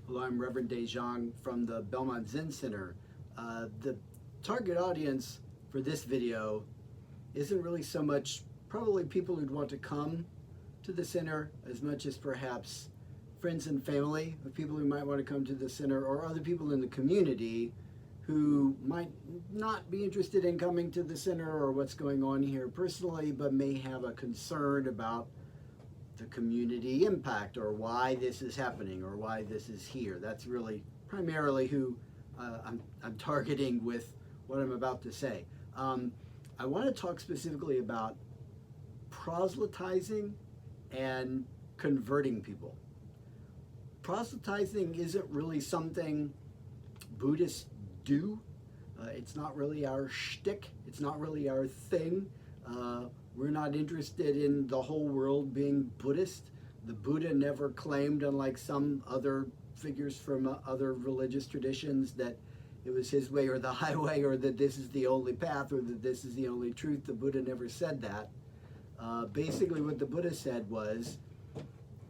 Hello, I'm Reverend Dejong from the Belmont Zen Center. The target audience for this video isn't really so much probably people who'd want to come to the center as much as perhaps friends and family of people who might want to come to the center, or other people in the community who might not be interested in coming to the center or what's going on here personally, but may have a concern about the community impact, or why this is happening, or why this is here. That's really primarily who I'm targeting with what I'm about to say. I want to talk specifically about proselytizing and converting people. Proselytizing isn't really something Buddhists do. It's not really our shtick. It's not really our thing. We're not interested in the whole world being Buddhist. The Buddha never claimed, unlike some other figures from other religious traditions, that it was his way or the highway, or that this is the only path, or that this is the only truth. The Buddha never said that. Basically what the Buddha said was,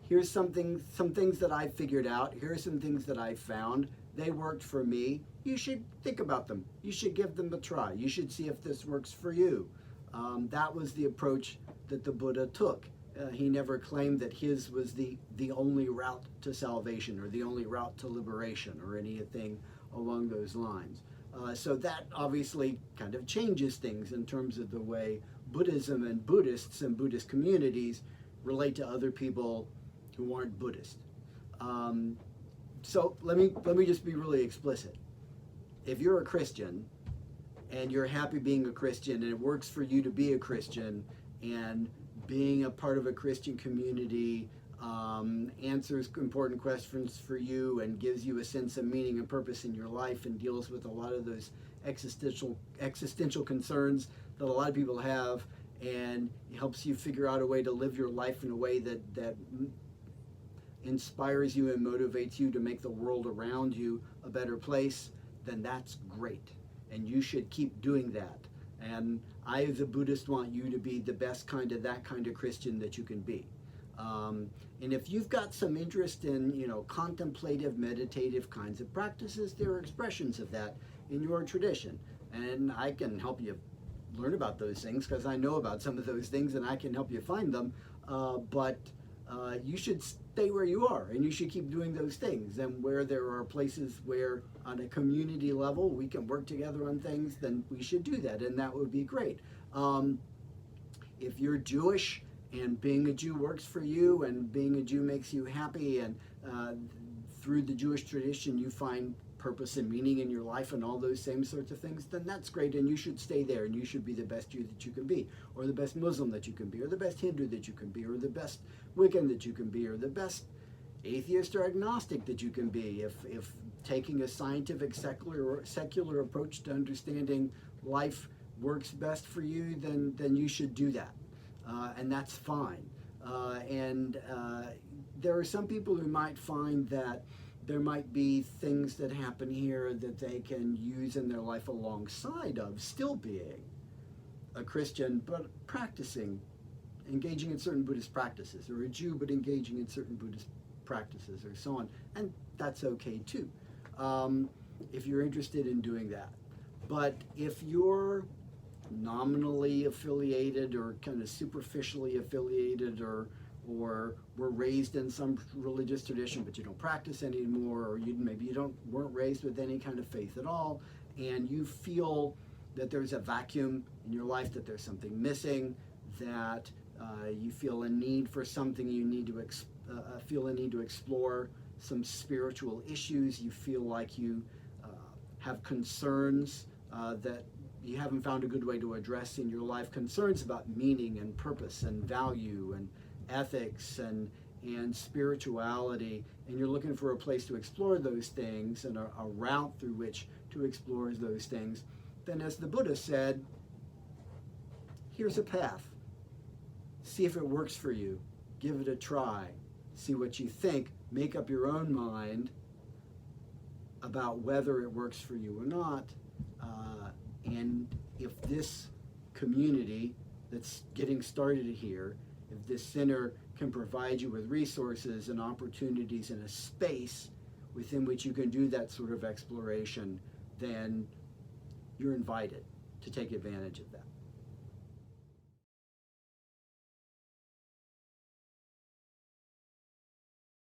here's some things that I figured out. Here are some things that I found. They worked for me. You should think about them. You should give them a try. You should see if this works for you. That was the approach that the Buddha took. He never claimed that his was the only route to salvation, or the only route to liberation, or anything along those lines. So that obviously kind of changes things in terms of the way Buddhism and Buddhists and Buddhist communities relate to other people who aren't Buddhist. So let me just be really explicit. If you're a Christian and you're happy being a Christian, and it works for you to be a Christian, and being a part of a Christian community answers important questions for you and gives you a sense of meaning and purpose in your life, and deals with a lot of those existential concerns that a lot of people have, and helps you figure out a way to live your life in a way that inspires you and motivates you to make the world around you a better place, then that's great. And you should keep doing that. And I, as a Buddhist, want you to be the best kind of that kind of Christian that you can be. And if you've got some interest in, contemplative, meditative kinds of practices, there are expressions of that in your tradition. And I can help you learn about those things, because I know about some of those things, and I can help you find them. But you should stay where you are, and you should keep doing those things. And where there are places where on a community level we can work together on things, then we should do that, and that would be great. If you're Jewish and being a Jew works for you, and being a Jew makes you happy, and through the Jewish tradition you find purpose and meaning in your life and all those same sorts of things, then that's great, and you should stay there, and you should be the best Jew that you can be, or the best Muslim that you can be, or the best Hindu that you can be, or the best Wiccan that you can be, or the best atheist or agnostic that you can be. If taking a scientific secular approach to understanding life works best for you, then you should do that, and that's fine. There are some people who might find that there might be things that happen here that they can use in their life alongside of still being a Christian, but engaging in certain Buddhist practices, or a Jew but engaging in certain Buddhist practices, or so on. And that's okay too, if you're interested in doing that. But if you're nominally affiliated, or kind of superficially affiliated, or were raised in some religious tradition but you don't practice anymore, or maybe you weren't raised with any kind of faith at all, and you feel that there's a vacuum in your life, that there's something missing, that you feel a need for something, you need to feel a need to explore some spiritual issues, you feel like you have concerns that you haven't found a good way to address in your life, concerns about meaning and purpose and value and ethics and spirituality, and you're looking for a place to explore those things, and a route through which to explore those things, then, as the Buddha said, here's a path. See if it works for you. Give it a try. See what you think. Make up your own mind about whether it works for you or not. And if this community that's getting started here, if this center can provide you with resources and opportunities and a space within which you can do that sort of exploration, then you're invited to take advantage of that.